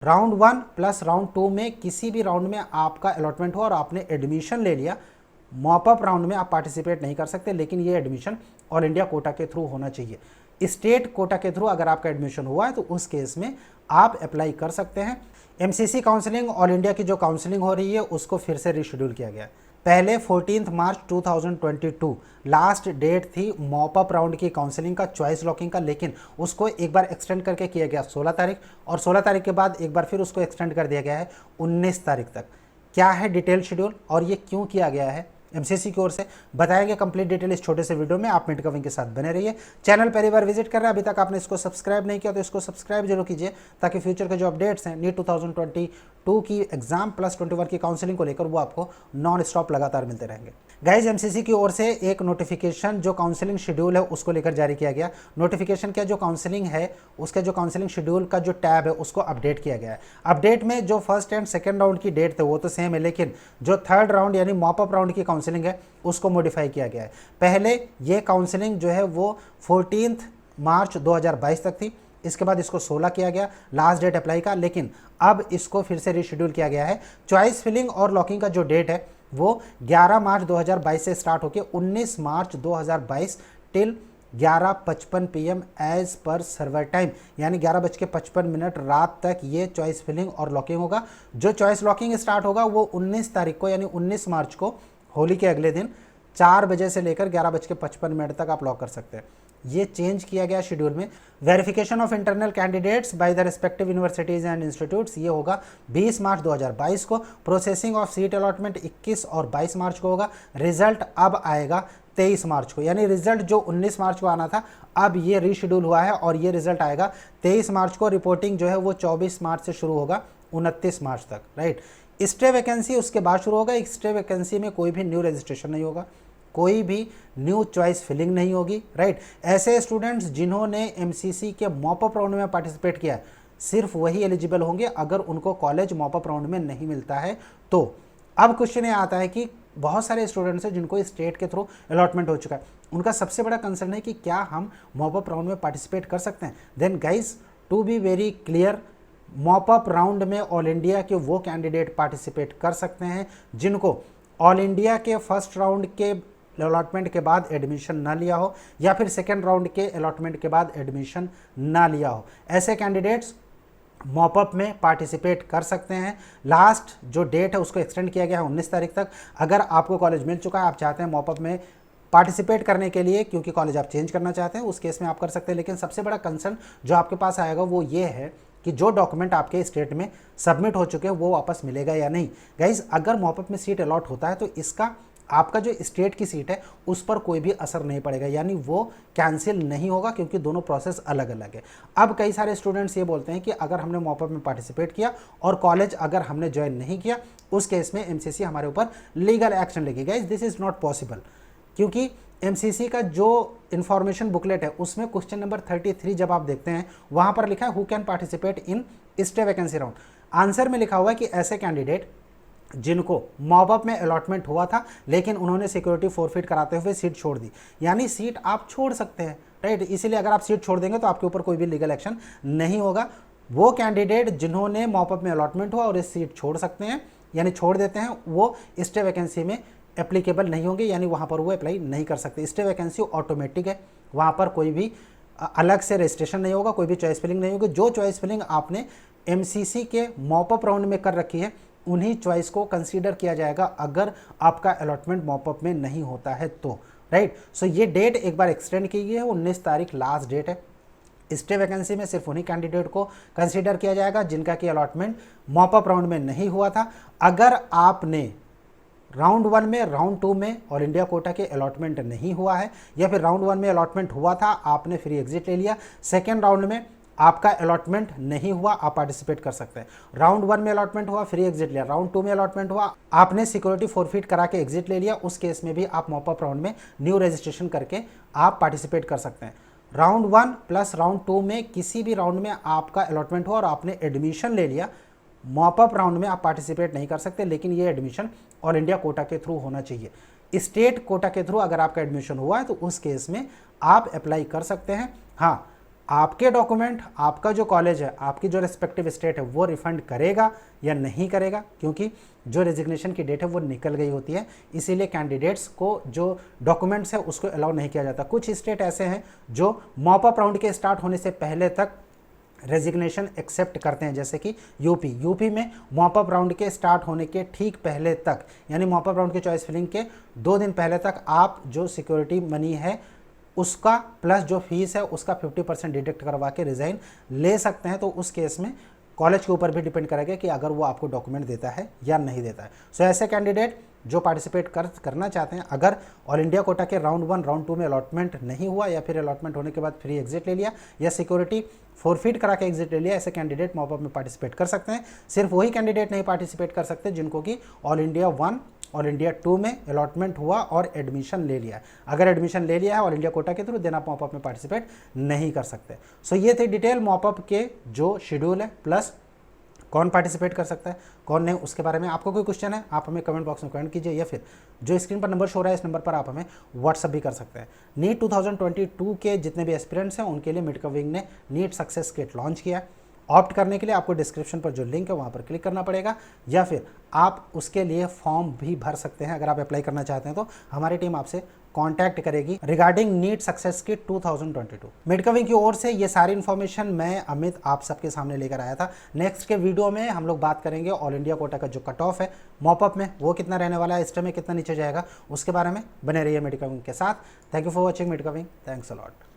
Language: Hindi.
राउंड 1 प्लस राउंड 2 में किसी भी राउंड में आपका अलॉटमेंट हो और आपने एडमिशन ले लिया, मॉपअप राउंड में आप पार्टिसिपेट नहीं कर सकते, लेकिन ये एडमिशन ऑल इंडिया कोटा के थ्रू होना चाहिए। स्टेट कोटा के थ्रू अगर आपका एडमिशन हुआ है तो उस केस में आप अप्लाई कर सकते हैं। एमसीसी काउंसलिंग ऑल इंडिया की जो काउंसलिंग हो रही है उसको फिर से रिशेड्यूल किया गया है। पहले 14 मार्च 2022 लास्ट डेट थी मॉपअप राउंड की काउंसलिंग का, चॉइस लॉकिंग का, लेकिन उसको एक बार एक्सटेंड करके किया गया 16 तारीख, और 16 तारीख के बाद एक बार फिर उसको एक्सटेंड कर दिया गया है 19 तारीख तक। क्या है डिटेल शेड्यूल और ये क्यों किया गया है एमसीसी की ओर से, बताएंगे कंप्लीट डिटेल इस छोटे से वीडियो में। आप मिनट कविंग के साथ बने रहिए। चैनल पहली बार विजिट कर रहे हैं, अभी तक आपने इसको सब्सक्राइब नहीं किया तो इसको सब्सक्राइब जरूर कीजिए, ताकि फ्यूचर के जो अपडेट्स हैं नीट 2022 की एग्जाम प्लस 21 की काउंसलिंग को लेकर वो आपको नॉन स्टॉप लगातार मिलते रहेंगे। गाइज एमसीसी की ओर से एक नोटिफिकेशन जो काउंसलिंग शेड्यूल है उसको लेकर जारी किया गया। नोटिफिकेशन क्या, जो काउंसलिंग है उसका जो काउंसलिंग शेड्यूल का जो टैब है उसको अपडेट किया गया है। अपडेट में जो फर्स्ट एंड सेकंड राउंड की डेट थे वो तो सेम है, लेकिन जो थर्ड राउंड यानी मॉपअप राउंड की काउंसलिंग है उसको मॉडिफाई किया गया है। पहले ये काउंसलिंग जो है वो 14 मार्च 2022 तक थी, इसके बाद इसको 16 किया गया लास्ट डेट अप्लाई का, लेकिन अब इसको फिर से रिशेड्यूल किया गया है। चॉइस फिलिंग और लॉकिंग का जो डेट है वो 11 मार्च 2022 से स्टार्ट होकर 19 मार्च 2022 टिल 11:55 PM एज पर सर्वर टाइम, यानी 11:55 रात तक ये चॉइस फिलिंग और लॉकिंग होगा। जो चॉइस लॉकिंग स्टार्ट होगा वो 19 तारीख को यानी 19 मार्च को होली के अगले दिन 4 बजे से लेकर 11:55 तक आप लॉक कर सकते हैं। ये चेंज किया गया शेड्यूल में। Verification of internal candidates by the respective universities and institutes ये होगा 20 मार्च 2022 को। प्रोसेसिंग ऑफ सीट अलॉटमेंट 21 और 22 मार्च को होगा। रिजल्ट अब आएगा 23 मार्च को, यानी रिजल्ट जो 19 मार्च को आना था अब ये रीशेड्यूल हुआ है और ये रिजल्ट आएगा 23 मार्च को। रिपोर्टिंग जो है वो 24 मार्च से शुरू होगा 29 मार्च तक, राइट। स्टे वैकेंसी उसके बाद शुरू होगा। स्टे वैकेंसी में कोई भी न्यू रजिस्ट्रेशन नहीं होगा, कोई भी न्यू चॉइस फिलिंग नहीं होगी, राइट। ऐसे स्टूडेंट्स जिन्होंने एमसीसी के मॉपअप राउंड में पार्टिसिपेट किया सिर्फ वही एलिजिबल होंगे अगर उनको कॉलेज मॉपअप राउंड में नहीं मिलता है तो। अब क्वेश्चन ये आता है कि बहुत सारे स्टूडेंट्स हैं जिनको स्टेट के थ्रू अलॉटमेंट हो चुका है, उनका सबसे बड़ा कंसर्न है कि क्या हम मॉपअप राउंड में पार्टिसिपेट कर सकते हैं। Then guys to be very clear, mop up round में ऑल इंडिया के वो कैंडिडेट पार्टिसिपेट कर सकते हैं जिनको ऑल इंडिया के फर्स्ट राउंड के अलॉटमेंट के बाद एडमिशन ना लिया हो या फिर सेकेंड राउंड के अलॉटमेंट के बाद एडमिशन ना लिया हो। ऐसे कैंडिडेट्स मॉपअप में पार्टिसिपेट कर सकते हैं। लास्ट जो डेट है उसको एक्सटेंड किया गया है 19 तारीख तक। अगर आपको कॉलेज मिल चुका है, आप चाहते हैं मॉपअप में पार्टिसिपेट करने के लिए क्योंकि कॉलेज आप चेंज करना चाहते हैं, उस केस में आप कर सकते हैं। लेकिन सबसे बड़ा कंसर्न जो आपके पास आएगा वो ये है कि जो डॉक्यूमेंट आपके स्टेट में सबमिट हो चुके हैं वो वापस मिलेगा या नहीं। गाइज अगर मॉपअप में सीट अलॉट होता है तो इसका आपका जो स्टेट की सीट है उस पर कोई भी असर नहीं पड़ेगा, यानी वो कैंसिल नहीं होगा क्योंकि दोनों प्रोसेस अलग अलग है। अब कई सारे स्टूडेंट्स ये बोलते हैं कि अगर हमने मॉपअप में पार्टिसिपेट किया और कॉलेज अगर हमने ज्वाइन नहीं किया उस केस में एमसीसी हमारे ऊपर लीगल एक्शन लेगी। Guys this is not possible, क्योंकि एमसीसी का जो इन्फॉर्मेशन बुकलेट है उसमें क्वेश्चन नंबर 33 जब आप देखते हैं वहां पर लिखा है who can participate in stay vacancy round. Answer में लिखा हुआ है कि ऐसे कैंडिडेट जिनको मॉपअप में अलॉटमेंट हुआ था लेकिन उन्होंने सिक्योरिटी फॉरफिट कराते हुए सीट छोड़ दी, यानी सीट आप छोड़ सकते हैं, राइट। इसीलिए अगर आप सीट छोड़ देंगे तो आपके ऊपर कोई भी लीगल एक्शन नहीं होगा। वो कैंडिडेट जिन्होंने मॉपअप में अलॉटमेंट हुआ और इस सीट छोड़ सकते हैं यानी छोड़ देते हैं, वो स्टे वैकेंसी में एप्लीकेबल नहीं होंगे, यानी वहाँ पर वो अप्लाई नहीं कर सकते। स्टे वैकेंसी ऑटोमेटिक है, वहाँ पर कोई भी अलग से रजिस्ट्रेशन नहीं होगा, कोई भी चॉइस फिलिंग नहीं होगी। जो चॉइस फिलिंग आपने एमसीसी के मॉपअप राउंड में कर रखी है उन्हीं चॉइस को कंसीडर किया जाएगा अगर आपका अलॉटमेंट मॉपअप में नहीं होता है तो, राइट। सो ये डेट एक बार एक्सटेंड की गई है, 19 तारीख लास्ट डेट है। स्टे वैकेंसी में सिर्फ उन्हीं कैंडिडेट को कंसीडर किया जाएगा जिनका कि अलॉटमेंट मॉपअप राउंड में नहीं हुआ था। अगर आपने राउंड 1 में राउंड 2 में ऑल इंडिया कोटा के अलॉटमेंट नहीं हुआ है या फिर राउंड 1 में अलॉटमेंट हुआ था आपने फ्री एग्जिट ले लिया, सेकेंड राउंड में आपका अलॉटमेंट नहीं हुआ, आप पार्टिसिपेट कर सकते हैं। राउंड 1 में अलॉटमेंट हुआ, फ्री एग्जिट लिया, राउंड 2 में अलॉटमेंट हुआ, आपने सिक्योरिटी फॉरफिट करा के एग्जिट ले लिया, उस केस में भी आप मॉपअप राउंड में न्यू रजिस्ट्रेशन करके आप पार्टिसिपेट कर सकते हैं। राउंड 1 प्लस राउंड 2 में किसी भी राउंड में आपका अलॉटमेंट हुआ और आपने एडमिशन ले लिया, मॉपअप राउंड में आप पार्टिसिपेट नहीं कर सकते, लेकिन ये एडमिशन ऑल इंडिया कोटा के थ्रू होना चाहिए। स्टेट कोटा के थ्रू अगर आपका एडमिशन हुआ है तो उस केस में आप अप्लाई कर सकते हैं। हाँ, आपके डॉक्यूमेंट, आपका जो कॉलेज है, आपकी जो रिस्पेक्टिव स्टेट है वो रिफंड करेगा या नहीं करेगा, क्योंकि जो रेजिग्नेशन की डेट है वो निकल गई होती है, इसीलिए कैंडिडेट्स को जो डॉक्यूमेंट्स है उसको अलाउ नहीं किया जाता। कुछ स्टेट ऐसे हैं जो मॉप अप राउंड के स्टार्ट होने से पहले तक रेजिग्नेशन एक्सेप्ट करते हैं, जैसे कि यूपी में मॉप अप राउंड के स्टार्ट होने के ठीक पहले तक, यानी मॉप अप राउंड के चॉइस फिलिंग के 2 दिन पहले तक आप जो सिक्योरिटी मनी है उसका प्लस जो फीस है उसका 50% डिडक्ट करवा के रिज़ाइन ले सकते हैं। तो उस केस में कॉलेज के ऊपर भी डिपेंड करेगा कि अगर वो आपको डॉक्यूमेंट देता है या नहीं देता है। सो ऐसे कैंडिडेट जो पार्टिसिपेट करना चाहते हैं, अगर ऑल इंडिया कोटा के राउंड 1 राउंड 2 में अलॉटमेंट नहीं हुआ या फिर अलॉटमेंट होने के बाद फ्री एग्जिट ले लिया या सिक्योरिटी फॉरफिट करा के एग्जिट ले लिया, ऐसे कैंडिडेट मॉप अप में पार्टिसिपेट कर सकते हैं। सिर्फ वही कैंडिडेट नहीं पार्टिसिपेट कर सकते जिनको कि ऑल इंडिया 1 ऑल इंडिया 2 में अलॉटमेंट हुआ और एडमिशन ले लिया है। अगर एडमिशन ले लिया है ऑल इंडिया कोटा के थ्रू, देन आप मॉप अप में पार्टिसिपेट नहीं कर सकते। सो ये थे डिटेल मॉप अप के जो शेड्यूल है, प्लस कौन पार्टिसिपेट कर सकता है कौन नहीं, उसके बारे में। आपको कोई क्वेश्चन है आप हमें कमेंट बॉक्स में कमेंट कीजिए, या फिर जो स्क्रीन पर नंबर शो रहा है इस नंबर पर आप हमें व्हाट्सअप भी कर सकते हैं। नीट 2022 के जितने भी एस्पिरेंट्स हैं उनके लिए मेडिकल विंग ने नीट सक्सेस किट लॉन्च किया है। ऑप्ट करने के लिए आपको डिस्क्रिप्शन पर जो लिंक है वहाँ पर क्लिक करना पड़ेगा, या फिर आप उसके लिए फॉर्म भी भर सकते हैं। अगर आप अप्लाई करना चाहते हैं तो हमारी टीम आपसे कांटेक्ट करेगी regarding NEET success kit 2022। Medical wing की ओर से ये सारी इन्फॉर्मेशन मैं अमित आप सबके सामने लेकर आया था। नेक्स्ट के वीडियो में हम लोग बात करेंगे ऑल इंडिया कोटा का जो कट ऑफ है मॉप अप में वो कितना रहने वाला है, स्टेम में कितना नीचे जाएगा, उसके बारे में। बने रहिए मेडिकल विंग के साथ। Thank you for watching medical wing. Thanks a lot.